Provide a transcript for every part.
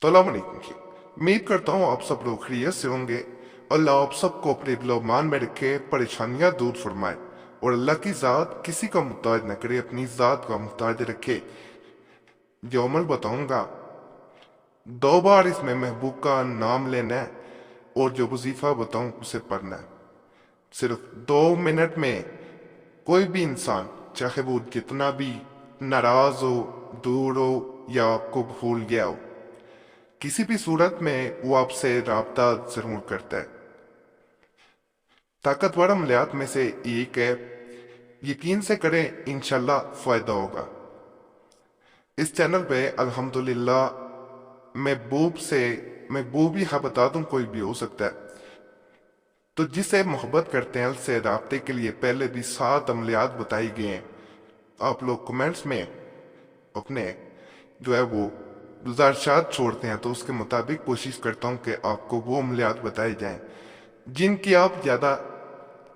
अस्सलाम वालेकुम जी। उम्मीद करता हूँ आप सब लोग खैरियत से होंगे। अल्लाह आप सबको अपने मान में रखे, परेशानियां दूर फरमाए और अल्लाह की ज़ात किसी का मुहताज न करे, अपनी ज़ात का मुहताज रखे। जो अमल बताऊंगा 2 बार इसमें महबूब का नाम लेना है और जो वजीफा बताऊं उसे पढ़ना है। सिर्फ 2 मिनट में कोई भी इंसान, चाहे वो जितना भी नाराज हो, दूर हो या आपको भूल गया हो, किसी भी सूरत में वो आपसे राब्ता जरूर करता है। ताकतवर अमलियात में से एक है, यकीन से करें इंशाल्लाह फायदा होगा। इस चैनल पे अल्हम्दुलिल्लाह महबूब ही बता दूं, कोई भी हो सकता है। तो जिसे मोहब्बत करते हैं उससे राब्ते के लिए पहले भी 7 अमलियात बताई गए हैं। आप लोग कमेंट्स में अपने जो है वो गुजारिशात छोड़ते हैं, तो उसके मुताबिक कोशिश करता हूँ कि आपको वो अमलियात बताए जाएं जिनकी आप ज़्यादा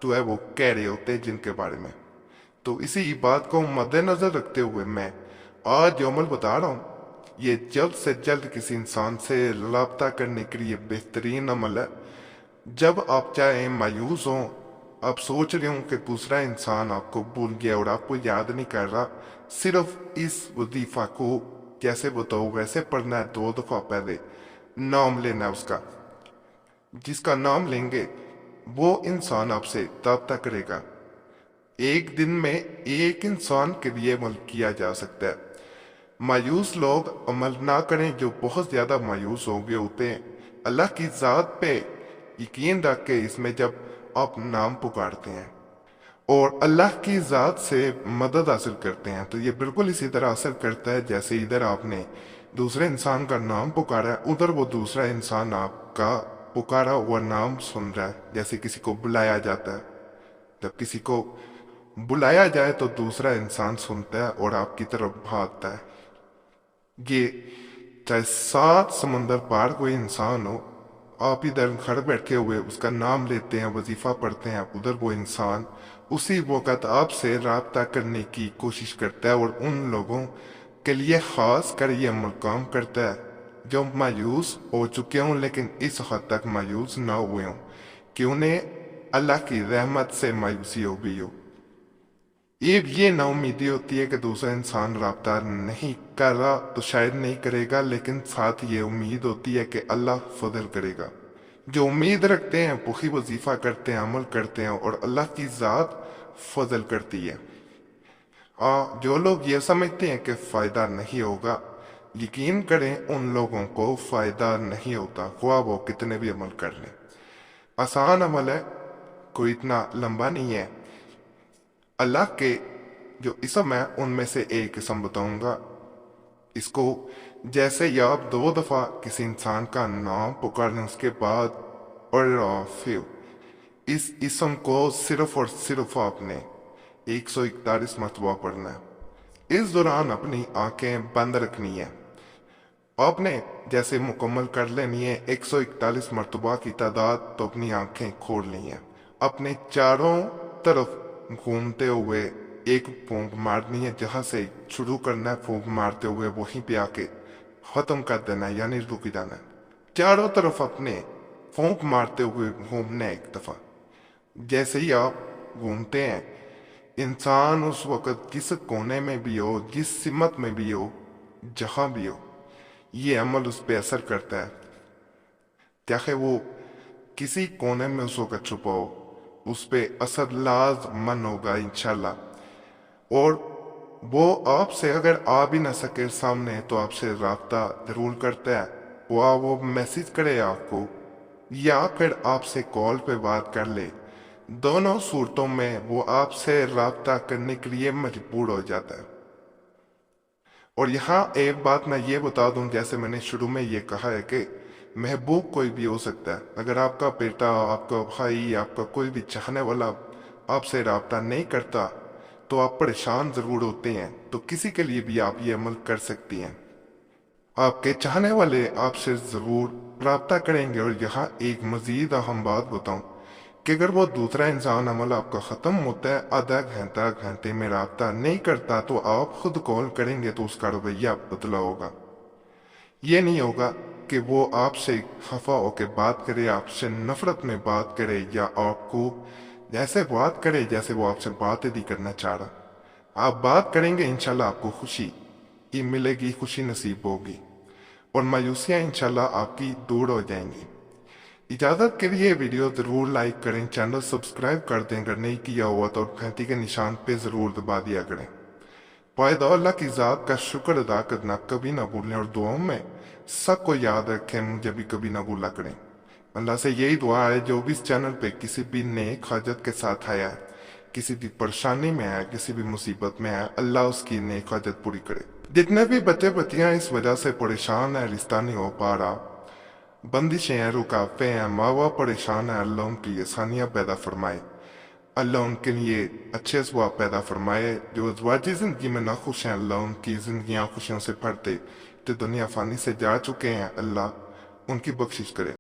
जो है वो कह रहे होते हैं जिनके बारे में। तो इसी बात को मद्देनजर रखते हुए मैं आज जो अमल बता रहा हूँ, ये जल्द से जल्द किसी इंसान से राब्ता करने के लिए बेहतरीन अमल है। जब आप चाहे मायूस हों, आप सोच रहे हो कि दूसरा इंसान आपको भूल गया और आपको याद नहीं कर रहा, सिर्फ इस वजीफा को जैसे बताओ वैसे पढ़ना है। 2 दफा पहले नाम लेना है उसका, जिसका नाम लेंगे वो इंसान आपसे राब्ता करेगा। एक दिन में एक इंसान के लिए अमल किया जा सकता है। मायूस लोग अमल ना करें जो बहुत ज्यादा मायूस हो गए होते हैं। अल्लाह की जात पे यकीन रख के इसमें जब आप नाम पुकारते हैं और अल्लाह की जात से मदद हासिल करते हैं, तो ये बिल्कुल इसी तरह असर करता है जैसे इधर आपने दूसरे इंसान का नाम पुकारा है, उधर वो दूसरा इंसान आपका पुकारा हुआ नाम सुन रहा है। जैसे किसी को बुलाया जाता है, जब किसी को बुलाया जाए तो दूसरा इंसान सुनता है और आपकी तरफ भागता है। ये चाहे 7 समंदर पार कोई इंसान हो, आप इधर घर बैठे हुए उसका नाम लेते हैं, वजीफा पढ़ते हैं, उधर वो इंसान उसी वक़्त आपसे राब्ता करने की कोशिश करता है और उन लोगों के लिए खास कर ये अमल काम करता है जो मायूस हो चुके हों लेकिन इस हद तक मायूस ना हुए हों कि उन्हें अल्लाह की रहमत से मायूसी हो गई हो। ये नाउमीदी होती है कि दूसरा इंसान राब्ता नहीं कर रहा तो शायद नहीं करेगा, लेकिन साथ ये उम्मीद होती है कि अल्लाह फजल करेगा। जो उम्मीद रखते हैं वही वजीफा करते हैं, अमल करते हैं और अल्लाह की ज़ात फजल करती है। जो लोग ये समझते हैं कि फ़ायदा नहीं होगा, यकीन करें उन लोगों को फ़ायदा नहीं होता, ख्वाह वो कितने भी अमल कर लें। आसान अमल है, कोई इतना लंबा नहीं है। अल्लाह के जो इसम है उनमें से एक इसम बताऊंगा। इसको जैसे ही आप 2 दफा किसी इंसान का नाम पुकार लें उसके बाद और फिर इस इसम को सिर्फ और सिर्फ आपने 141 मरतबा पढ़ना है। इस दौरान अपनी आंखें बंद रखनी है। आपने जैसे मुकम्मल कर लेनी है 141 मरतबा की तादाद, तो अपनी आंखें खोल ली हैं। अपने चारों तरफ घूमते हुए एक फूंक मारनी है। जहां से शुरू करना है फूंक मारते हुए वहीं पे आके खत्म कर देना है, यानी रुक जाना है। चारों तरफ अपने फूंक मारते हुए घूमना है 1 दफा। जैसे ही आप घूमते हैं, इंसान उस वक्त जिस कोने में भी हो, जिस सिमत में भी हो, जहां भी हो, ये अमल उस पर असर करता है। चाहे वो किसी कोने में उस वक्त छुपा हो, उस पे असर लाजमन होगा इंशाल्लाह। और वो आपसे अगर आ भी ना सके सामने तो आपसे राब्ता जरूर करता है। वो मैसेज करे आपको या फिर आपसे कॉल पे बात कर ले। दोनों सूरतों में वो आपसे राब्ता करने के लिए मजबूर हो जाता है। और यहाँ एक बात मैं ये बता दूं, जैसे मैंने शुरू में ये कहा है कि महबूब कोई भी हो सकता है। अगर आपका बेटा, आपका भाई, आपका कोई भी चाहने वाला आपसे राब्ता नहीं करता तो आप परेशान जरूर होते हैं, तो किसी के लिए भी आप ये अमल कर सकती हैं। आपके चाहने वाले आपसे जरूर राब्ता करेंगे। और यहाँ एक मजीद अहम बात बताऊं कि अगर वो दूसरा इंसान अमल आपका ख़त्म होता है, आधा घंटा घंटे में राब्ता नहीं करता, तो आप खुद कॉल करेंगे तो उसका रवैया बदला होगा। ये नहीं होगा کہ وہ آپ سے خفا ہو کے بات کرے، آپ سے نفرت میں بات کرے، یا آپ کو ایسے بات کرے جیسے وہ آپ سے بات ہی نہیں کرنا چاہ رہا۔ آپ بات کریں گے انشاءاللہ آپ کو خوشی ہی ملے گی، خوشی نصیب ہوگی، اور مایوسیاں انشاءاللہ آپ کی دور ہو جائیں گی۔ اجازت کے لیے ویڈیو ضرور لائک کریں، چینل سبسکرائب کر دیں اگر نہیں کیا ہوا تو، گھنٹی کے نشان پہ ضرور دبا دیا کریں۔ پائیدہ اللہ کی ذات کا شکر ادا کرنا کبھی نہ بھولیں، اور دعاؤں میں سب کو یاد رکھیں، مجھے بھی کبھی نہ بھولا کریں۔ اللہ سے یہی دعا ہے جو بھی اس چینل پہ کسی بھی نیک حاجت کے ساتھ آیا ہے، کسی بھی پریشانی میں آیا، کسی بھی مصیبت میں آیا، اللہ اس کی نیک حاجت پوری کرے۔ جتنے بھی بچے بچیاں اس وجہ سے پریشان ہیں، رشتہ نہیں ہو پا رہا، بندشیں ہیں، رکاوٹیں ہیں، ماں باپ پریشان ہیں، اللہ ان کی آسانیاں پیدا فرمائے، اللہ ان کے لیے اچھے اسباب پیدا فرمائے۔ جو ازواجی زندگی میں نہ خوش ہیں، اللہ ان کی زندگیاں خوشیوں سے بھر دے۔ جو دنیا فانی سے جا چکے ہیں، اللہ ان کی بخشش کرے۔